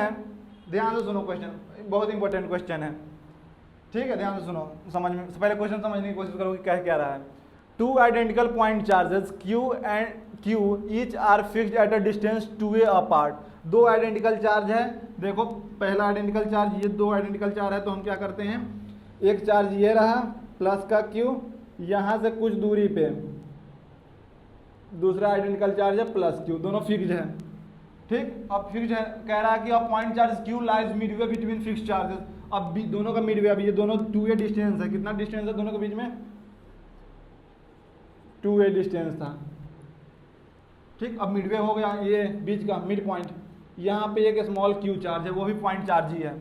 है, ध्यान से सुनो, क्वेश्चन बहुत इंपॉर्टेंट क्वेश्चन है, ठीक है, ध्यान से सुनो, समझ में पहले क्वेश्चन समझने की कोशिश करो कि क्या रहा है। Two identical point charges Q and Q each are fixed at a distance 2a apart. दो आइडेंटिकल चार्ज है, देखो पहला आइडेंटिकल चार्ज, ये दो आइडेंटिकल चार्ज है, तो हम क्या करते हैं, एक चार्ज ये रहा प्लस का Q यहाँ से कुछ दूरी पे, दूसरा आइडेंटिकल चार्ज है प्लस Q, दोनों फिक्स्ड है, ठीक। अब फिक्स्ड है, कह रहा है कि अब point charge Q lies Midway between fixed charges. अब दोनों का मिडवे, अब ये दोनों 2a डिस्टेंस है, कितना डिस्टेंस है दोनों के बीच में, 2a डिस्टेंस था, ठीक। अब मिडवे हो गया, ये बीच का मिड पॉइंट, यहाँ पे एक स्मॉल Q चार्ज है, वो भी पॉइंट चार्ज ही है।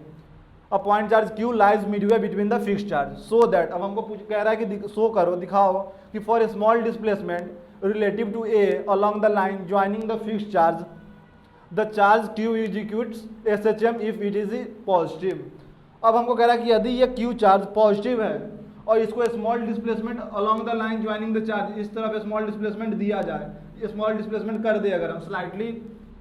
अब point charge Q lies Midway between the fixed charge, so that, अब हमको कह रहा है कि शो करो, दिखाओ कि for a small displacement relative to a along the line joining the fixed charge the charge Q executes SHM if it is positive। अब हमको कह रहा है कि यदि ये Q चार्ज पॉजिटिव है और इसको small displacement along the line joining the charge, इस तरफ स्मॉल डिस्प्लेसमेंट दिया जाए, स्मॉल डिस्प्लेसमेंट कर दे, अगर हम स्लाइटली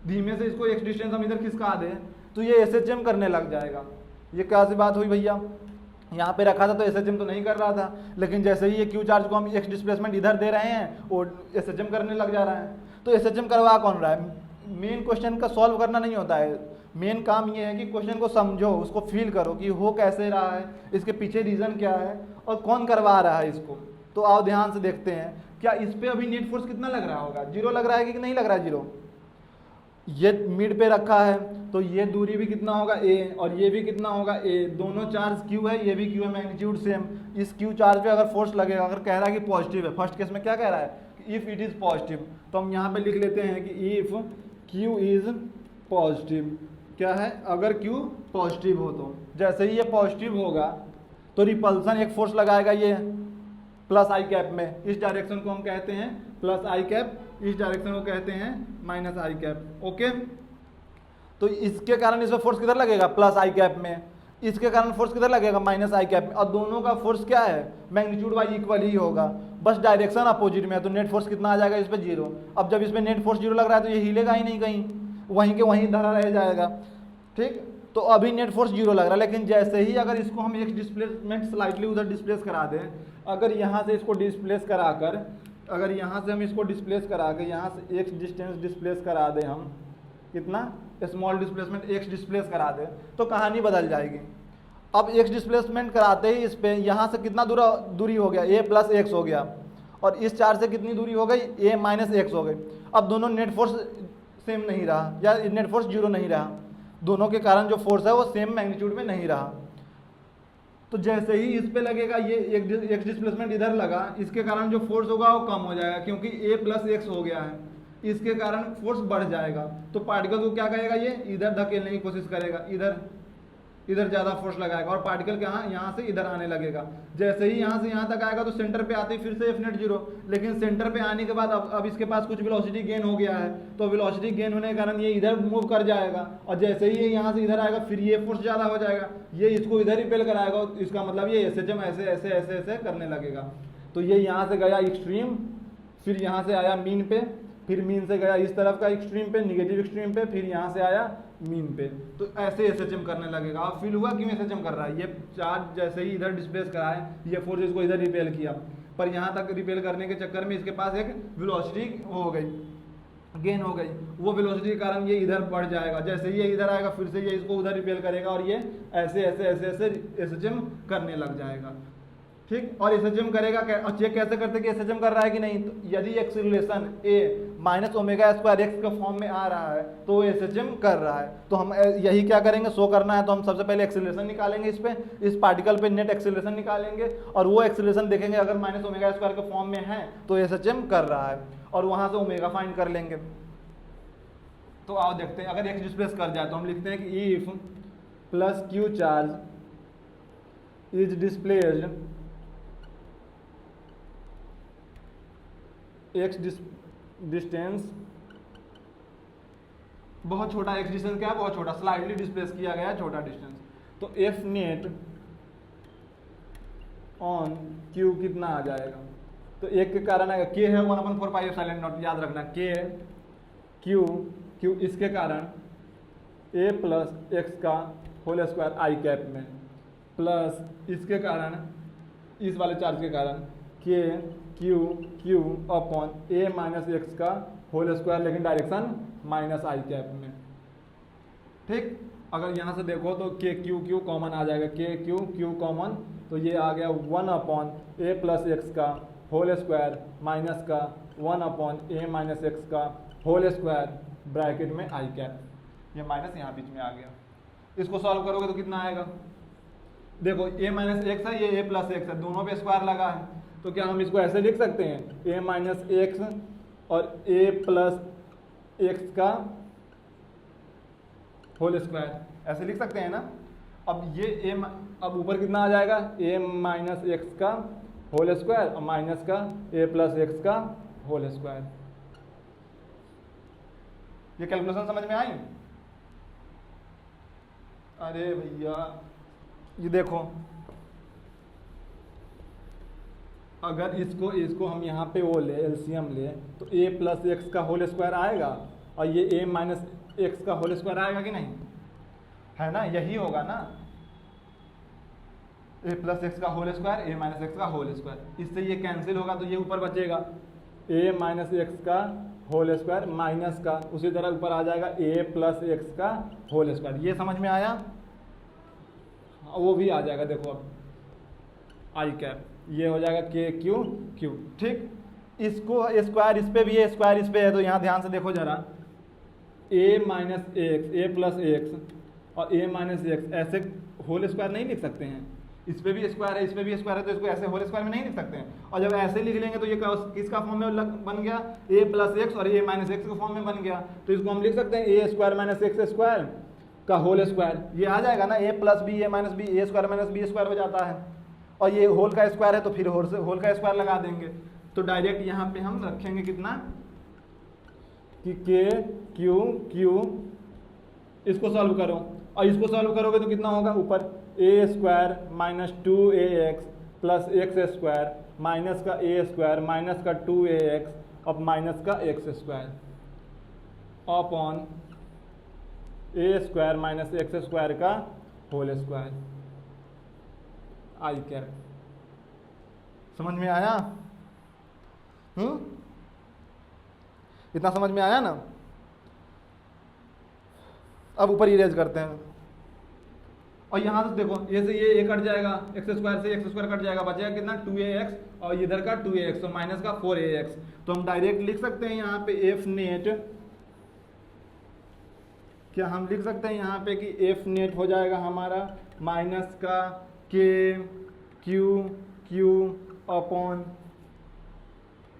धीमे से इसको एक्स डिस्टेंस हम इधर खिसका दें तो ये SHM करने लग जाएगा। ये क्या सी बात हुई भैया, यहाँ पे रखा था तो SHM तो नहीं कर रहा था, लेकिन जैसे ही ये Q चार्ज को हम एक्स डिस्प्लेसमेंट इधर दे रहे हैं वो SHM करने लग जा रहा है। तो SHM करवा कौन रहा है, मेन क्वेश्चन का सॉल्व करना नहीं होता है, मेन काम ये है कि क्वेश्चन को समझो, उसको फील करो कि हो कैसे रहा है, इसके पीछे रीज़न क्या है और कौन करवा रहा है इसको। तो आओ ध्यान से देखते हैं, क्या इस पे अभी नेट फोर्स कितना लग रहा होगा, 0 लग रहा है कि नहीं लग रहा है 0। ये मिड पे रखा है तो ये दूरी भी कितना होगा a और ये भी कितना होगा a, दोनों चार्ज Q है, ये भी Q है, मैग्नीट्यूड सेम। इस Q चार्ज पे अगर फोर्स लगेगा, अगर कह रहा है कि पॉजिटिव है, फर्स्ट केस में क्या कह रहा है, इफ इट इज पॉजिटिव, तो हम यहाँ पे लिख लेते हैं कि इफ Q इज पॉजिटिव, क्या है, अगर Q पॉजिटिव हो तो जैसे ही ये पॉजिटिव होगा तो रिपल्सन एक फोर्स लगाएगा ये प्लस आई कैप में, इस डायरेक्शन को हम कहते हैं प्लस आई कैप, इस डायरेक्शन को कहते हैं माइनस आई कैप, ओके। तो इसके कारण इसमें फोर्स किधर लगेगा, प्लस आई कैप में, इसके कारण फोर्स किधर लगेगा, माइनस आई कैप में, और दोनों का फोर्स क्या है, मैग्नीट्यूड वाई इक्वल ही होगा, बस डायरेक्शन अपोजिट में है, तो नेट फोर्स कितना आ जाएगा इस पे 0। अब जब इस पे नेट फोर्स 0 लग रहा है तो ये हिलेगा ही नहीं कहीं, वहीं के वहीं धरा रह जाएगा, ठीक। तो अभी नेट फोर्स 0 लग रहा है, लेकिन जैसे ही अगर इसको हम एक डिस्प्लेसमेंट स्लाइटली उधर डिस्प्लेस करा दें, अगर यहाँ से इसको डिस्प्लेस कराकर, अगर यहाँ से हम इसको डिस्प्लेस करा के यहाँ से x डिस्टेंस डिस्प्लेस करा दें, हम कितना स्मॉल डिस्प्लेसमेंट x डिस्प्लेस करा दें, तो कहानी बदल जाएगी। अब x डिस्प्लेसमेंट कराते ही इस पे यहाँ से कितना दूरी हो गया, a प्लस x हो गया, और इस चार्ज से कितनी दूरी हो गई, a माइनस x हो गई। अब दोनों नेट फोर्स सेम नहीं रहा, या नेट फोर्स 0 नहीं रहा, दोनों के कारण जो फोर्स है वो सेम मैग्नीट्यूड में नहीं रहा। तो जैसे ही इस पे लगेगा, ये एक डिस्प्लेसमेंट इधर लगा, इसके कारण जो फोर्स होगा वो कम हो जाएगा, क्योंकि a प्लस एक्स हो गया है, इसके कारण फोर्स बढ़ जाएगा। तो पार्टिकल को क्या करेगा, ये इधर धकेलने की कोशिश करेगा, इधर ज़्यादा फोर्स लगाएगा, और पार्टिकल यहाँ से इधर आने लगेगा। जैसे ही यहाँ से यहाँ तक आएगा तो सेंटर पे आते ही फिर से F नेट 0, लेकिन सेंटर पे आने के बाद अब इसके पास कुछ वेलोसिटी गेन हो गया है, तो वेलोसिटी गेन होने के कारण ये इधर मूव कर जाएगा, और जैसे ही ये यहाँ से इधर आएगा फिर ये फोर्स ज़्यादा हो जाएगा, ये इसको इधर रिपेल कराएगा, इसका मतलब ये SHM ऐसे ऐसे ऐसे ऐसे करने लगेगा। तो ये यहाँ से गया एक्सट्रीम, फिर यहाँ से आया मीन पे, फिर मीन से गया इस तरफ का एक्सट्रीम पे, निगेटिव एक्सट्रीम पे, फिर यहाँ से आया मीन पे, तो ऐसे SHM करने लगेगा। अब फील हुआ क्यों SHM कर रहा है, ये चार्ज जैसे ही इधर डिस्प्लेस करा है, ये फोर्स इसको इधर रिपेल किया, पर यहाँ तक रिपेल करने के चक्कर में इसके पास एक वेलोसिटी हो गई, गेन हो गई, वो वेलोसिटी के कारण ये इधर बढ़ जाएगा। जैसे ही ये इधर आएगा फिर से ये इसको उधर रिपेल करेगा, और ये ऐसे ऐसे ऐसे ऐसे SHM करने लग जाएगा, ठीक। और SHM करेगा, चेक कैसे करते कि SHM कर रहा है कि नहीं, तो यदि acceleration a minus omega square x के फॉर्म में आ रहा है तो वो SHM कर रहा है। तो हम यही क्या करेंगे, शो करना है, तो हम सबसे पहले एक्सीलरेशन निकालेंगे, इस पार्टिकल पे नेट एक्सीलरेशन निकालेंगे, और वो एक्सीलरेशन देखेंगे अगर माइनस ओमेगा स्क्वायर के फॉर्म में है तो SHM कर रहा है, और वहाँ से ओमेगा फाइंड कर लेंगे। तो आओ देखते हैं, अगर एक्स डिस्प्लेस कर जाए तो हम लिखते हैं कि if plus Q charge is displaced x distance, बहुत छोटा एक्स डिस्टेंस क्या है, बहुत छोटा, स्लाइडली डिस्प्लेस किया गया है छोटा डिस्टेंस, तो एफ नेट ऑन क्यू कितना आ जाएगा, तो एक के कारण आएगा के है 1/4 पाई एप्सिलॉन नॉट, याद रखना के क्यू इसके कारण ए प्लस एक्स का होल स्क्वायर आई कैप में प्लस इसके कारण, इस वाले चार्ज के कारण के क्यू क्यू अपॉन ए माइनस एक्स का होल स्क्वायर, लेकिन डायरेक्शन माइनस आई कैप में। ठीक, अगर यहाँ से देखो तो के क्यू क्यू कॉमन आ जाएगा, के क्यू क्यू कॉमन, तो ये आ गया 1 अपॉन ए प्लस एक्स का होल स्क्वायर माइनस का 1 अपॉन ए माइनस एक्स का होल स्क्वायर ब्रैकेट में आई कैप, ये माइनस यहाँ बीच में आ गया। इसको सॉल्व करोगे तो कितना आएगा, देखो ए माइनस एक्स है, ये ए प्लस एक्स है, दोनों पे स्क्वायर लगा है, तो क्या हम इसको ऐसे लिख सकते हैं ए माइनस एक्स और ए प्लस एक्स का होल स्क्वायर, ऐसे लिख सकते हैं ना। अब ये ए, अब ऊपर कितना आ जाएगा, ए माइनस एक्स का होल स्क्वायर और माइनस का ए प्लस एक्स का होल स्क्वायर। ये कैलकुलेशन समझ में आई? अरे भैया ये देखो, अगर इसको हम यहाँ पे वो ले एलसीएम ले तो ए प्लस एक्स का होल स्क्वायर आएगा और ये ए माइनस एक्स का होल स्क्वायर आएगा कि नहीं, है ना, यही होगा ना, ए प्लस एक्स का होल स्क्वायर ए माइनस एक्स का होल स्क्वायर, इससे ये कैंसिल होगा तो ये ऊपर बचेगा ए माइनस एक्स का होल स्क्वायर माइनस का, उसी तरह ऊपर आ जाएगा ए प्लस एक्स का होल स्क्वायर। ये समझ में आया? वो भी आ जाएगा, देखो अब आई कैप, ये हो जाएगा के क्यू क्यू। ठीक, इसको स्क्वायर इस पे भी है, स्क्वायर इस पे है, तो यहाँ ध्यान से देखो जरा, ए माइनस एक्स ए प्लस एक्स और ए माइनस एक्स ऐसे होल स्क्वायर नहीं लिख सकते हैं, इस पे भी स्क्वायर है इस पे भी स्क्वायर है, तो इसको ऐसे होल स्क्वायर में नहीं लिख सकते हैं। और जब ऐसे लिख लेंगे तो ये किसका फॉर्म में बन गया, ए प्लस एक्स और ए माइनस एक्स के फॉर्म में बन गया, तो इसको हम लिख सकते हैं ए स्क्वायर माइनस एक्स स्क्वायर का होल स्क्वायर, ये आ जाएगा ना, ए प्लस बी ए माइनस बी, ए स्क्वायर माइनस बी स्क्वायर हो जाता है, और ये होल का स्क्वायर है तो फिर होल का स्क्वायर लगा देंगे, तो डायरेक्ट यहाँ पे हम रखेंगे कितना कि के क्यू क्यू, इसको सॉल्व करो और इसको सॉल्व करोगे तो कितना होगा, ऊपर A square minus 2ax plus x square minus का ए स्क्वायर माइनस का 2ax और माइनस का X square upon A square minus X square का होल स्क्वायर आई कैप। समझ में आया? इतना समझ में आया ना? अब ऊपर इरेज करते हैं और यहाँ से देखो, ये से ये कट जाएगा, एक्स स्क्वायर से एक्स स्क्वायर कट जाएगा, बचेगा कितना 2ax और इधर का 2ax, तो माइनस का 4ax, तो हम डायरेक्ट लिख सकते हैं यहाँ पे एफ नेट, क्या हम लिख सकते हैं यहाँ पे कि एफ नेट हो जाएगा हमारा माइनस का के Q Q upon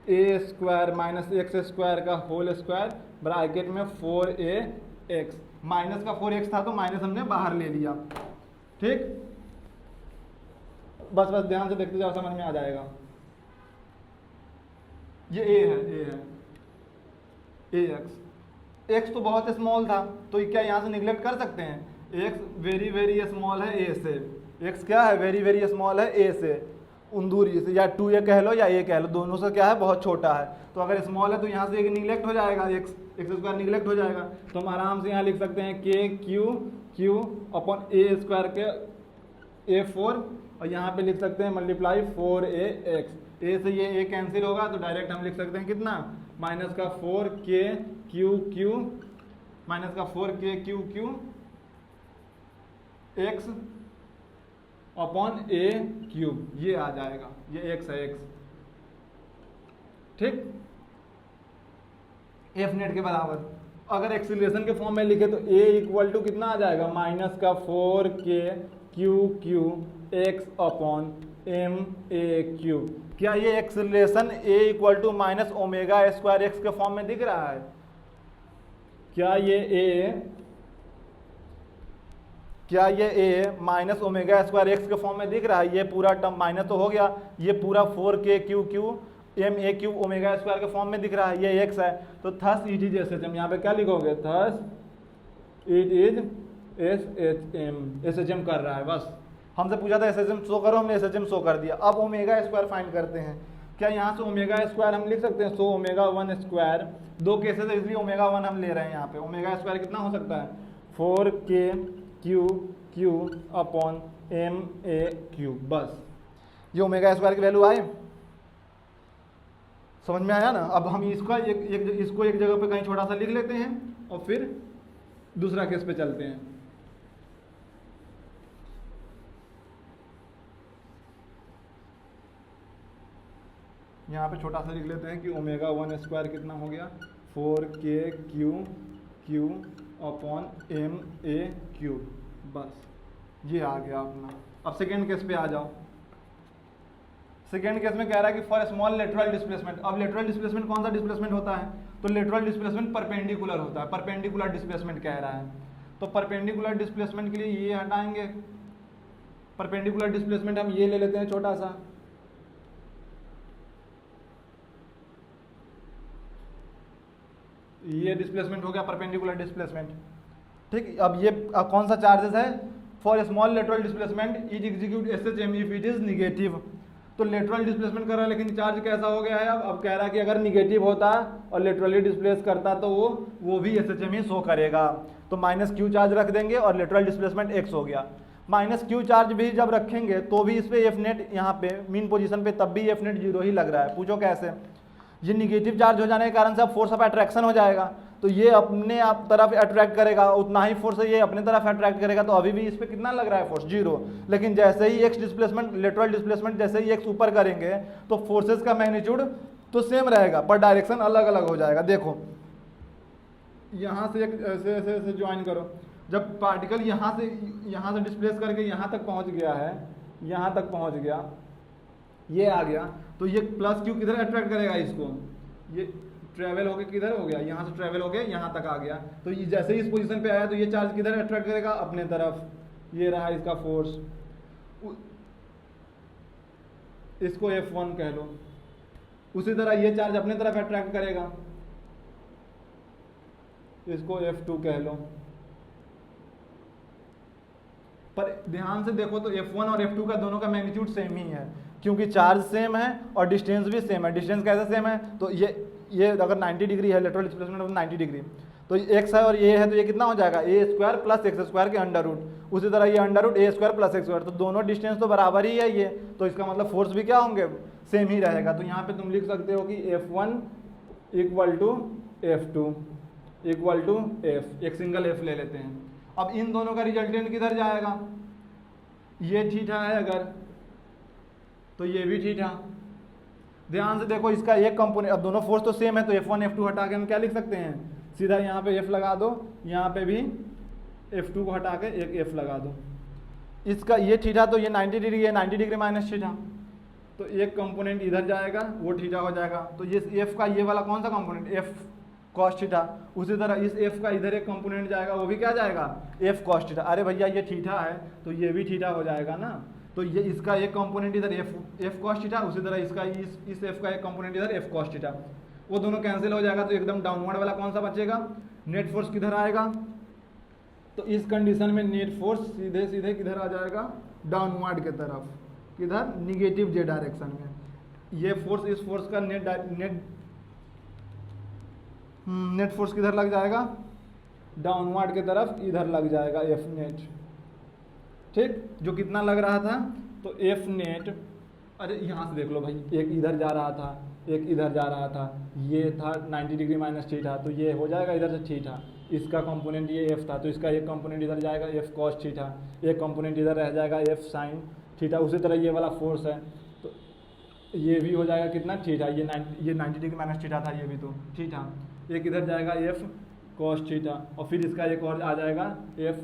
A square minus X square का होल स्क्वायर ब्रैकेट में 4ax, माइनस का 4x था तो माइनस हमने बाहर ले लिया। ठीक, बस ध्यान से देखते जाओ, समझ में आ जाएगा। ये ए है x तो बहुत स्मॉल था, तो क्या यहाँ से निगलेक्ट कर सकते हैं, x वेरी वेरी स्मॉल है a से, x क्या है, वेरी वेरी स्मॉल है a से, दूरी से, या 2a कह लो या a कह लो, दोनों से क्या है, बहुत छोटा है, तो अगर स्मॉल है तो यहाँ से एक निगलेक्ट हो जाएगा, एक्स स्क्वायर निगलेक्ट हो जाएगा, तो हम आराम से यहाँ लिख सकते हैं के Q Q upon A square के a4 और यहाँ पे लिख सकते हैं मल्टीप्लाई 4ax, a से ये a कैंसिल होगा तो डायरेक्ट हम लिख सकते हैं कितना, माइनस का 4k क्यू क्यू माइनस का 4k Q Q x upon a cube, ये आ जाएगा, ये x है x। ठीक, एफ नेट के बराबर, अगर एक्सीलरेशन के फॉर्म में लिखे तो a इक्वल टू कितना आ जाएगा, माइनस का 4k Q Q x upon M A cube. क्या ये acceleration a equal to minus omega square x के फॉर्म में दिख रहा है? क्या ये a minus omega square x के फॉर्म में दिख रहा है? ये पूरा टर्म माइनस तो हो गया, ये पूरा 4k Q Q M A cube omega square के फॉर्म में दिख रहा है, ये x है, तो thus it is S H M, यहाँ पे क्या लिखोगे, thus it is S H M कर रहा है। बस हमसे पूछा था एस एच एम शो करो, हमने एस एच एम शो कर दिया। अब ओमेगा स्क्वायर फाइंड करते हैं, क्या यहाँ से ओमेगा स्क्वायर हम लिख सकते हैं, सो ओमेगा 1 स्क्वायर, दो केसेस है इसलिए ओमेगा 1 हम ले रहे हैं यहाँ पे, ओमेगा स्क्वायर कितना हो सकता है 4k अपॉन ma³ बस ये ओमेगा स्क्वायर की वैल्यू आए, समझ में आया ना। अब हम इसको एक जगह पे कहीं छोटा सा लिख लेते हैं और फिर दूसरा केस पे चलते हैं। यहाँ पे छोटा सा लिख लेते हैं कि ओमेगा 1 स्क्वायर कितना हो गया 4k³ अपॉन ma³, बस ये आ गया अपना। अब सेकेंड केस पे आ जाओ। सेकेंड केस में कह रहा है कि फॉर स्मॉल लेटरल डिस्प्लेसमेंट। अब लेटरल डिस्प्लेसमेंट कौन सा डिस्प्लेसमेंट होता है, तो लेटरल डिस्प्लेसमेंट परपेंडिकुलर होता है, परपेंडिकुलर डिस्प्लेसमेंट कह रहा है। तो परपेंडिकुलर डिस्प्लेसमेंट के लिए ये हटाएंगे, परपेंडिकुलर डिस्प्लेसमेंट हम ये ले लेते हैं छोटा सा, ये डिस्प्लेसमेंट हो गया परपेंडिकुलर डिस्प्लेसमेंट। ठीक, अब ये कौन सा चार्जेस है, for small lateral displacement is execute SHM if it is negative. तो लेटरल डिस्प्लेसमेंट कर रहा है लेकिन चार्ज कैसा हो गया है, अब कह रहा है कि अगर निगेटिव होता और लेटरली डिस्प्लेस करता तो वो भी SHM ही शो करेगा। तो -q चार्ज रख देंगे और लेटरल डिस्प्लेसमेंट x हो गया। -q चार्ज भी जब रखेंगे तो भी इस पे एफ नेट यहाँ पे मीन पोजीशन पे तब भी एफ नेट 0 ही लग रहा है। पूछो कैसे, ये निगेटिव चार्ज हो जाने के कारण से अब फोर्स ऑफ अट्रैक्शन हो जाएगा, तो ये अपने आप तरफ अट्रैक्ट करेगा, उतना ही फोर्स है ये अपने तरफ अट्रैक्ट करेगा। तो अभी भी इस पे कितना लग रहा है फोर्स 0, लेकिन जैसे ही x डिस्प्लेसमेंट लेटरल डिस्प्लेसमेंट जैसे ही x ऊपर करेंगे तो फोर्सेस का मैग्नीट्यूड तो सेम रहेगा पर डायरेक्शन अलग अलग हो जाएगा। देखो यहाँ से ऐसे ऐसे ऐसे ज्वाइन करो, जब पार्टिकल यहाँ से डिस्प्लेस करके यहाँ तक पहुँच गया है, यहाँ तक पहुँच गया, ये आ गया, तो ये +q किधर अट्रैक्ट करेगा इसको, ये ट्रेवल होके किधर हो गया, यहाँ से ट्रेवल होके यहाँ तक आ गया। तो ये जैसे ही इस पोजीशन पे आया तो ये चार्ज किधर अट्रैक्ट करेगा, अपने तरफ। ये रहा इसका फोर्स, इसको F1 कह लो। उसी तरह ये चार्ज अपने तरफ अट्रैक्ट करेगा, इसको F2 कह लो। पर ध्यान से देखो तो F1 और F2 का दोनों का मैग्नीट्यूड सेम ही है, क्योंकि चार्ज सेम है और डिस्टेंस भी सेम है। डिस्टेंस कैसे सेम है, तो ये अगर 90 डिग्री है, लेटरल डिस्प्लेसमेंट ऑफ 90 डिग्री, तो x है और ये है, तो ये कितना हो जाएगा a² + x² के अंडर रूट। उसी तरह ये अंडर रूट a² + x², तो दोनों डिस्टेंस तो बराबर ही है ये, तो इसका मतलब फोर्स भी क्या होंगे, सेम ही रहेगा। तो यहाँ पे तुम लिख सकते हो कि F1 = F2 = F, एक सिंगल F ले लेते हैं। अब इन दोनों का रिजल्टेंट किधर जाएगा, ये थीटा है अगर, तो ये भी थीटा। ध्यान से देखो इसका एक कंपोनेंट, अब दोनों फोर्स तो सेम है, तो F1 F2 हटा के हम क्या लिख सकते हैं, सीधा यहाँ पे F लगा दो, यहाँ पे भी F2 को हटा के एक F लगा दो। इसका ये थीटा, तो ये 90 डिग्री है, 90 डिग्री माइनस थीटा, तो एक कंपोनेंट इधर जाएगा वो थीटा हो जाएगा। तो ये F का ये वाला कौन सा कंपोनेंट, F cos थीटा। उसी तरह इस F का इधर एक कंपोनेंट जाएगा, वो भी क्या जाएगा, F cos थीटा। अरे भैया ये थीटा है तो ये भी थीटा हो जाएगा ना, तो ये इसका एक कंपोनेंट इधर F cos थीटा, उसी तरह इसका इस F का एक कंपोनेंट इधर F cos थीटा, वो दोनों कैंसिल हो जाएगा। तो एकदम डाउनवर्ड वाला कौन सा बचेगा, नेट फोर्स किधर आएगा, तो इस कंडीशन में नेट फोर्स सीधे सीधे किधर आ जाएगा, डाउनवर्ड के तरफ, किधर, निगेटिव जे डायरेक्शन में। ये फोर्स इस फोर्स का नेट फोर्स किधर लग जाएगा, डाउनवर्ड के तरफ इधर लग जाएगा F नेट। ठीक, जो कितना लग रहा था, तो F नेट, अरे यहाँ से देख लो भाई, एक इधर जा रहा था एक इधर जा रहा था, ये था 90 डिग्री माइनस थीटा, तो ये हो जाएगा इधर से थीटा। इसका कंपोनेंट ये F था, तो इसका एक कंपोनेंट इधर जाएगा F cos थीटा, एक कंपोनेंट इधर रह जाएगा F sin थीटा। उसी तरह ये वाला फोर्स है, तो ये भी हो जाएगा कितना, थीटा। ये 90 डिग्री माइनस थीटा था, ये भी तो थीटा। एक इधर जाएगा F cos थीटा, और फिर इसका एक और आ जाएगा F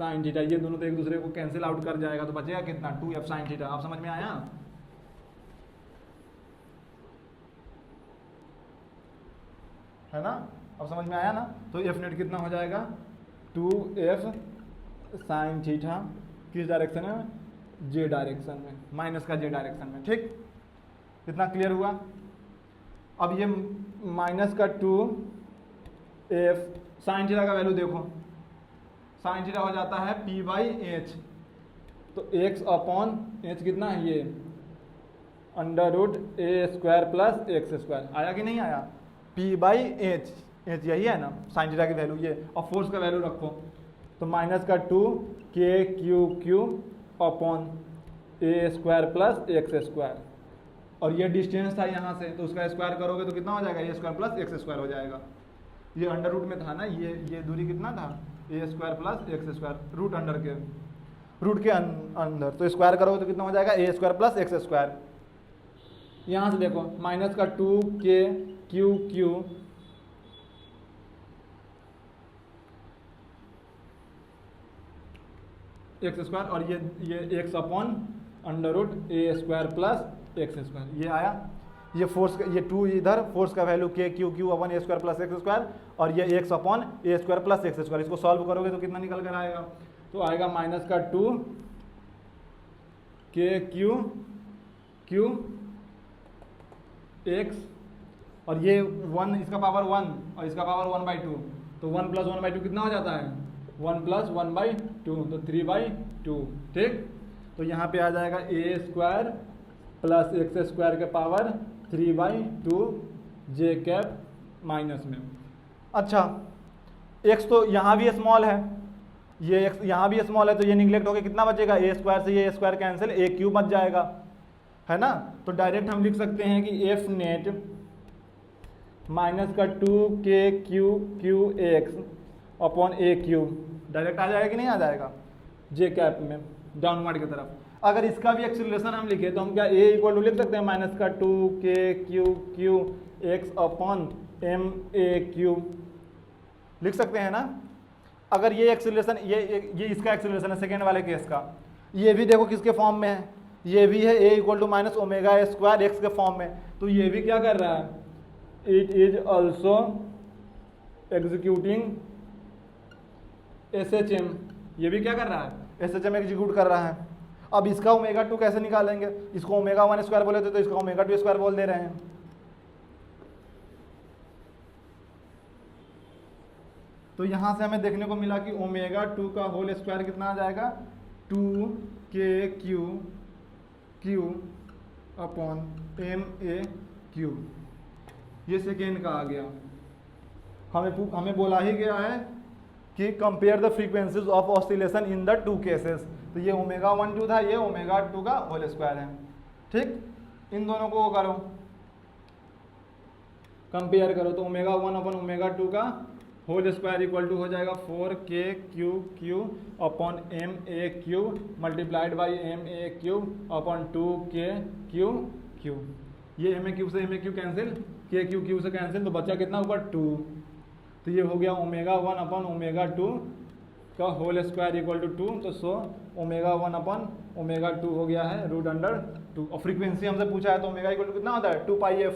sin थीटा। ये दोनों तो एक दूसरे को कैंसिल आउट कर जाएगा, तो बचेगा कितना, 2F sin थीटा। आप समझ में आया, है ना, अब समझ में आया ना। तो F नेट कितना हो जाएगा, 2F sin थीटा, किस डायरेक्शन में, J डायरेक्शन में, माइनस का J डायरेक्शन में। ठीक, कितना क्लियर हुआ। अब ये माइनस का 2F sin थीटा का वैल्यू देखो, sin थीटा हो जाता है P/H, तो x/h कितना है, ये √a² + x²। आया कि नहीं आया, P/H, H यही है ना, sin थीटा की वैल्यू ये, और फोर्स का वैल्यू रखो, तो माइनस का 2 K Q Q upon A square plus x square, और ये डिस्टेंस था यहाँ से, तो उसका स्क्वायर करोगे तो कितना हो जाएगा, a square plus x square हो जाएगा। ये अंडर रूट में था ना, ये दूरी कितना था, a square plus x square, root के अंदर, तो स्क्वायर करोगे तो कितना हो जाएगा, a square plus x square. यहाँ से देखो माइनस का 2 K Q Q x square, और ये एक्स अपॉन अंडर रूट ए स्क्वायर प्लस एक्स स्क्वायर, ये आया। ये फोर्स, ये 2 इधर, फोर्स का वैल्यू के Q Q upon A square plus x square, और ये x upon A square plus x square. इसको सॉल्व करोगे तो कितना निकल कर आएगा, तो आएगा माइनस का 2 के क्यू क्यू एक्स, और ये 1, इसका पावर 1 और इसका पावर 1/2, तो 1 + 1/2 कितना हो जाता है, 1 + 1/2, तो 3/2। ठीक, तो यहाँ पे आ जाएगा a square plus x square के पावर 3/2 जे कैप माइनस में। अच्छा, एक्स तो यहाँ भी स्मॉल है, ये एक्स यहाँ भी स्मॉल है, तो ये निगलेक्ट होकर कितना बचेगा, ए स्क्वायर से ये स्क्वायर कैंसिल, ए क्यूब बच जाएगा, है ना। तो डायरेक्ट हम लिख सकते हैं कि एफ नेट माइनस का 2 K Q Q X upon ए क्यूब, डायरेक्ट आ जाएगा कि नहीं आ जाएगा, जे कैप में डाउनवर्ड की तरफ। अगर इसका भी एक्सीलरेशन हम लिखे तो हम क्या ए इक्वल टू लिख सकते हैं माइनस का 2 K Q Q X upon M A cube, लिख सकते हैं ना। अगर ये एक्सीलरेशन, ये इसका एक्सीलरेशन है सेकेंड वाले केस का, ये भी देखो किसके फॉर्म में है, ये भी है a equal to minus omega a square x के फॉर्म में, तो ये भी क्या कर रहा है, it is also executing SHM, ये भी क्या कर रहा है, SHM एग्जीक्यूट कर रहा है। अब इसका ओमेगा 2 कैसे निकालेंगे, इसको ओमेगा 1 स्क्वायर बोले थे तो इसका ओमेगा 2 स्क्वायर बोल दे रहे हैं। तो यहां से हमें देखने को मिला कि ओमेगा 2 का होल स्क्वायर कितना आ जाएगा, 2 K Q Q upon M A Q, ये सेकेंड का आ गया। हमें बोला ही गया है कि compare the frequencies of oscillation in the 2 cases, तो ये ओमेगा 1 2 था, ये ओमेगा 2 का होल स्क्वायर है। ठीक, इन दोनों को करो, कंपेयर करो, तो ओमेगा 1 अपॉन ओमेगा 2 का होल स्क्वायर इक्वल टू हो जाएगा 4 K Q Q upon M A Q multiplied by M A Q upon 2 K Q Q, ये एम ए क्यू से M A Q cancel, K Q Q से cancel, तो बचा कितना ऊपर 2, तो ये हो गया ओमेगा 1 अपॉन ओमेगा 2 का होल स्क्वायर इक्वल टू 2, तो सो ओमेगा 1 अपॉन ओमेगा 2 हो गया है √2। और फ्रीक्वेंसी हमसे पूछा है तो ओमेगा इक्वल टू कितना होता है 2πf,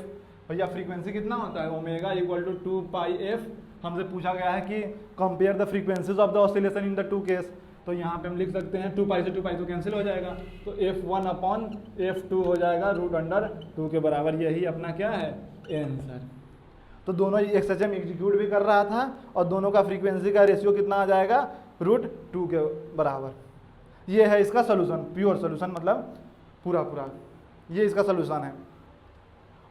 भैया फ्रीक्वेंसी कितना होता है ओमेगा इक्वल टू 2πf। हमसे पूछा गया है कि compare the frequencies of the oscillation in the 2 case, तो यहाँ पे हम लिख सकते हैं 2π से 2π तो कैंसिल हो जाएगा, तो f1 अपॉन f2 हो जाएगा √2 के बराबर, यही अपना क्या है आंसर। तो दोनों SHM एग्जीक्यूट भी कर रहा था और दोनों का फ्रीक्वेंसी का रेशियो कितना आ जाएगा √2 के बराबर। ये है इसका सोल्यूशन, प्योर सोल्यूशन, मतलब पूरा ये इसका सोल्यूशन है।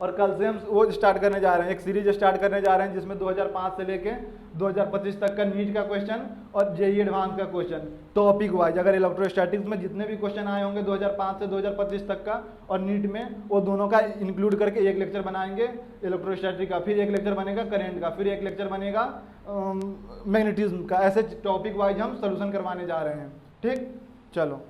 और कल से हम वो स्टार्ट करने जा रहे हैं, एक सीरीज स्टार्ट करने जा रहे हैं जिसमें 2005 से लेके 2025 तक का नीट का क्वेश्चन और जेईई एडवांस का क्वेश्चन टॉपिक वाइज, अगर इलेक्ट्रोस्टैटिक्स में जितने भी क्वेश्चन आए होंगे 2005 से 2025 तक का और नीट में, वो दोनों का इंक्लूड करके एक लेक्चर बनाएंगे इलेक्ट्रोस्टैटिक का, फिर एक लेक्चर बनेगा करंट का, फिर एक लेक्चर बनेगा मैग्नेटिज्म का, ऐसे टॉपिक वाइज हम सोल्यूशन करवाने जा रहे हैं। ठीक, चलो।